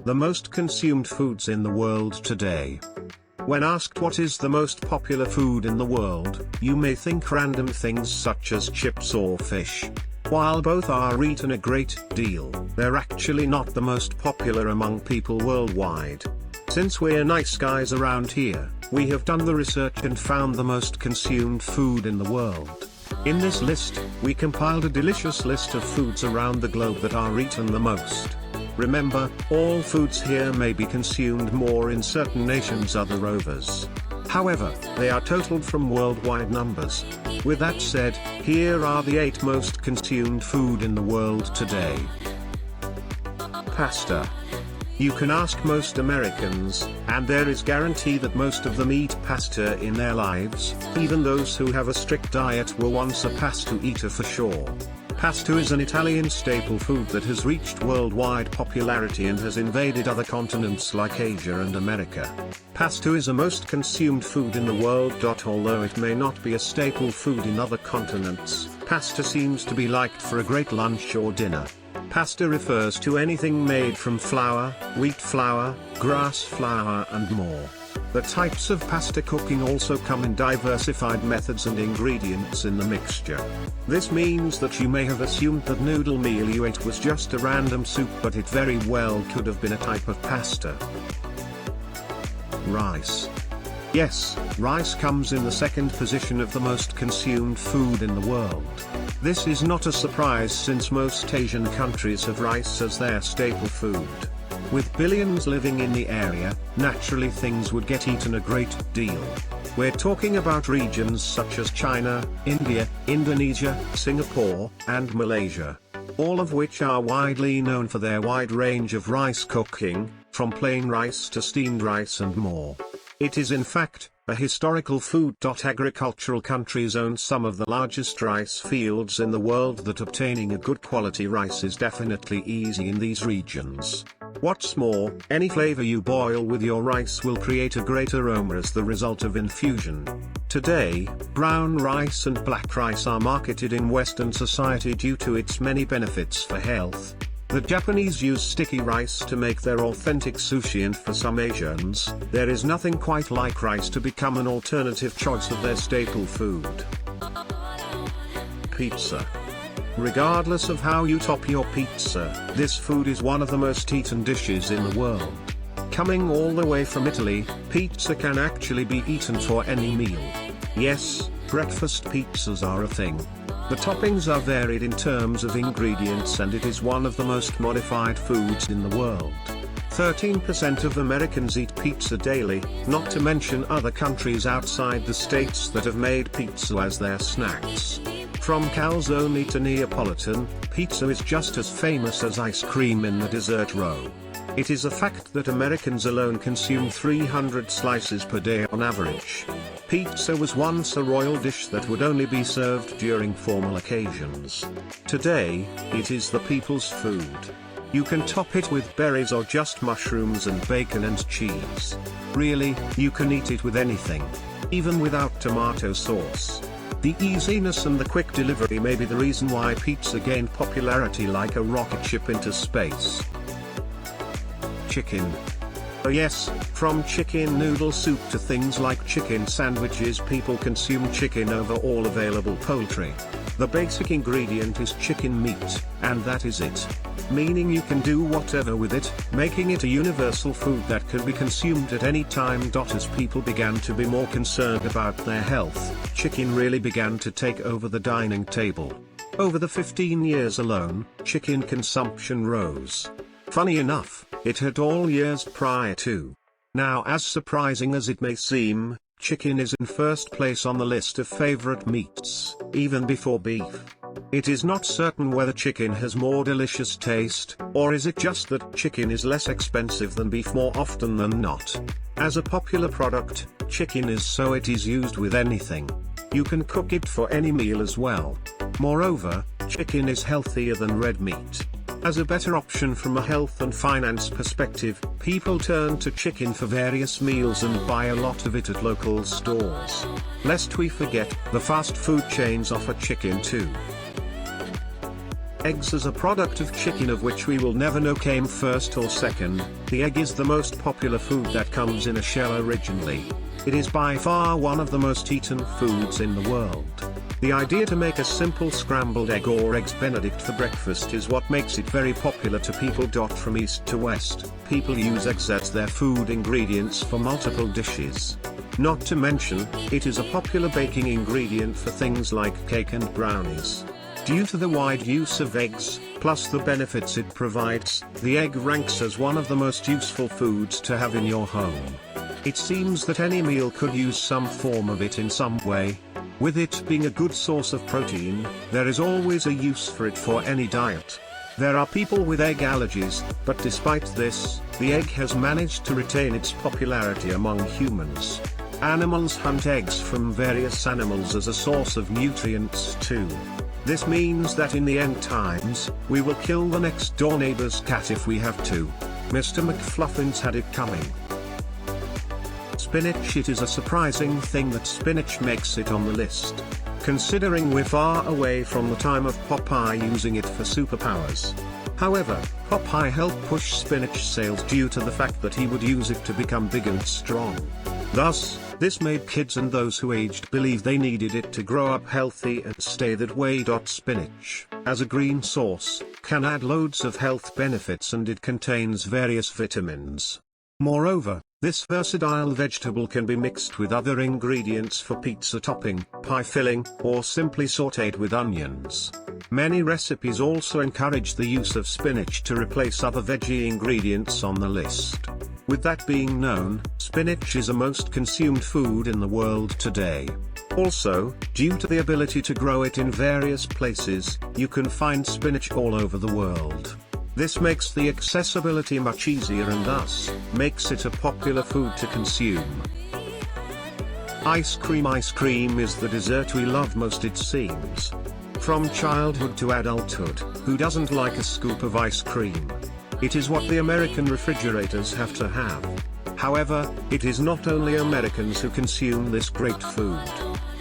The most consumed foods in the world today. When asked what is the most popular food in the world, you may think random things such as chips or fish. While both are eaten a great deal, they're actually not the most popular among people worldwide. Since we're nice guys around here, we have done the research and found the most consumed food in the world. In this list, we compiled a delicious list of foods around the globe that are eaten the most. Remember, all foods here may be consumed more in certain nations other others. However, they are totaled from worldwide numbers. With that said, here are the 8 most consumed food in the world today. Pasta. You can ask most Americans, and there is guarantee that most of them eat pasta in their lives. Even those who have a strict diet were once a pasta eater for sure. Pasta is an Italian staple food that has reached worldwide popularity and has invaded other continents like Asia and America. Pasta is the most consumed food in the world. Although it may not be a staple food in other continents, pasta seems to be liked for a great lunch or dinner. Pasta refers to anything made from flour, wheat flour, grass flour and more. The types of pasta cooking also come in diversified methods and ingredients in the mixture. This means that you may have assumed that noodle meal you ate was just a random soup, but it very well could have been a type of pasta. Rice. Yes, rice comes in the second position of the most consumed food in the world. This is not a surprise since most Asian countries have rice as their staple food. With billions living in the area, naturally things would get eaten a great deal. We're talking about regions such as China, India, Indonesia, Singapore, and Malaysia. All of which are widely known for their wide range of rice cooking, from plain rice to steamed rice and more. It is in fact a historical food. Agricultural countries own some of the largest rice fields in the world, that obtaining a good quality rice is definitely easy in these regions. What's more, any flavor you boil with your rice will create a great aroma as the result of infusion. Today, brown rice and black rice are marketed in Western society due to its many benefits for health. The Japanese use sticky rice to make their authentic sushi, and for some Asians, there is nothing quite like rice to become an alternative choice of their staple food. Pizza. Regardless of how you top your pizza, this food is one of the most eaten dishes in the world. Coming all the way from Italy, pizza can actually be eaten for any meal. Yes, breakfast pizzas are a thing. The toppings are varied in terms of ingredients, and it is one of the most modified foods in the world. 13% of Americans eat pizza daily, not to mention other countries outside the states that have made pizza as their snacks. From calzone to Neapolitan, pizza is just as famous as ice cream in the dessert row. It is a fact that Americans alone consume 300 slices per day on average. Pizza was once a royal dish that would only be served during formal occasions. Today, it is the people's food. You can top it with berries or just mushrooms and bacon and cheese. Really, you can eat it with anything. Even without tomato sauce. The easiness and the quick delivery may be the reason why pizza gained popularity like a rocket ship into space. Chicken. Oh yes, from chicken noodle soup to things like chicken sandwiches, people consume chicken over all available poultry. The basic ingredient is chicken meat, and that is it. Meaning you can do whatever with it, making it a universal food that can be consumed at any time. As people began to be more concerned about their health, chicken really began to take over the dining table. Over the 15 years alone, chicken consumption rose. Funny enough, it had all years prior to. Now, as surprising as it may seem, chicken is in first place on the list of favorite meats, even before beef. It is not certain whether chicken has more delicious taste, or is it just that chicken is less expensive than beef more often than not. As a popular product, chicken is so it is used with anything. You can cook it for any meal as well. Moreover, chicken is healthier than red meat. As a better option from a health and finance perspective, people turn to chicken for various meals and buy a lot of it at local stores. Lest we forget, the fast food chains offer chicken too. Eggs as a product of chicken, of which we will never know came first or second. The egg is the most popular food that comes in a shell originally. It is by far one of the most eaten foods in the world. The idea to make a simple scrambled egg or eggs benedict for breakfast is what makes it very popular to people. From east to west, people use eggs as their food ingredients for multiple dishes. Not to mention, it is a popular baking ingredient for things like cake and brownies. Due to the wide use of eggs, plus the benefits it provides, the egg ranks as one of the most useful foods to have in your home. It seems that any meal could use some form of it in some way. With it being a good source of protein, there is always a use for it for any diet. There are people with egg allergies, but despite this, the egg has managed to retain its popularity among humans. Animals hunt eggs from various animals as a source of nutrients too. This means that in the end times, we will kill the next door neighbor's cat if we have to. Mr. McFluffin's had it coming. Spinach. It is a surprising thing that spinach makes it on the list, considering we're far away from the time of Popeye using it for superpowers. However, Popeye helped push spinach sales due to the fact that he would use it to become big and strong. Thus, this made kids and those who aged believe they needed it to grow up healthy and stay that way. Spinach, as a green source, can add loads of health benefits, and it contains various vitamins. Moreover, this versatile vegetable can be mixed with other ingredients for pizza topping, pie filling, or simply sautéed with onions. Many recipes also encourage the use of spinach to replace other veggie ingredients on the list. With that being known, spinach is a most consumed food in the world today. Also, due to the ability to grow it in various places, you can find spinach all over the world. This makes the accessibility much easier and thus, makes it a popular food to consume. Ice cream. Ice cream is the dessert we love most, it seems. From childhood to adulthood, who doesn't like a scoop of ice cream? It is what the American refrigerators have to have. However, it is not only Americans who consume this great food.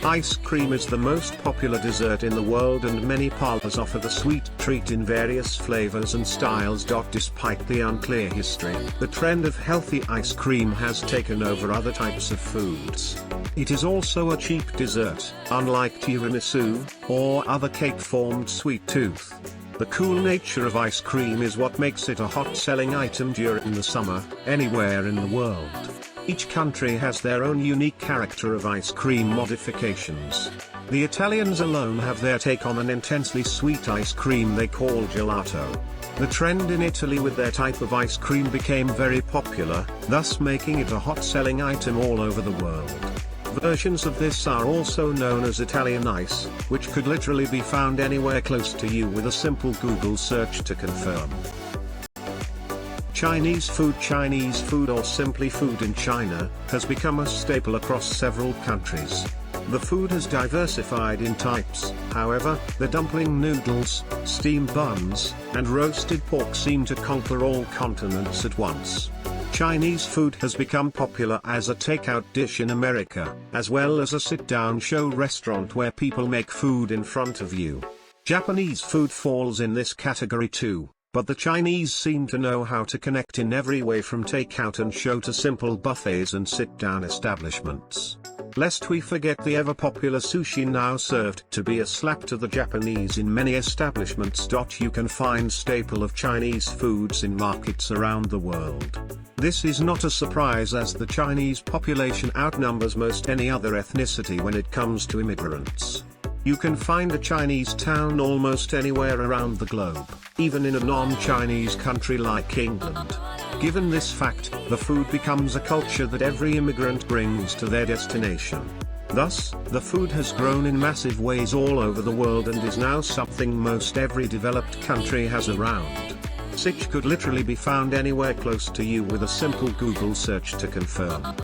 Ice cream is the most popular dessert in the world, and many parlors offer the sweet treat in various flavors and styles. Despite the unclear history, the trend of healthy ice cream has taken over other types of foods. It is also a cheap dessert, unlike tiramisu, or other cake-formed sweet tooth. The cool nature of ice cream is what makes it a hot-selling item during the summer, anywhere in the world. Each country has their own unique character of ice cream modifications. The Italians alone have their take on an intensely sweet ice cream they call gelato. The trend in Italy with their type of ice cream became very popular, thus making it a hot-selling item all over the world. Versions of this are also known as Italian ice, which could literally be found anywhere close to you with a simple Google search to confirm. Chinese food, or simply food in China, has become a staple across several countries. The food has diversified in types, however, the dumpling noodles, steamed buns, and roasted pork seem to conquer all continents at once. Chinese food has become popular as a takeout dish in America, as well as a sit-down show restaurant where people make food in front of you. Japanese food falls in this category too, but the Chinese seem to know how to connect in every way, from takeout and show to simple buffets and sit-down establishments. Lest we forget the ever-popular sushi, now served to be a slap to the Japanese in many establishments. You can find staple of Chinese foods in markets around the world. This is not a surprise, as the Chinese population outnumbers most any other ethnicity when it comes to immigrants. You can find a Chinese town almost anywhere around the globe, even in a non-Chinese country like England. Given this fact, the food becomes a culture that every immigrant brings to their destination. Thus, the food has grown in massive ways all over the world and is now something most every developed country has around. Sich could literally be found anywhere close to you with a simple Google search to confirm.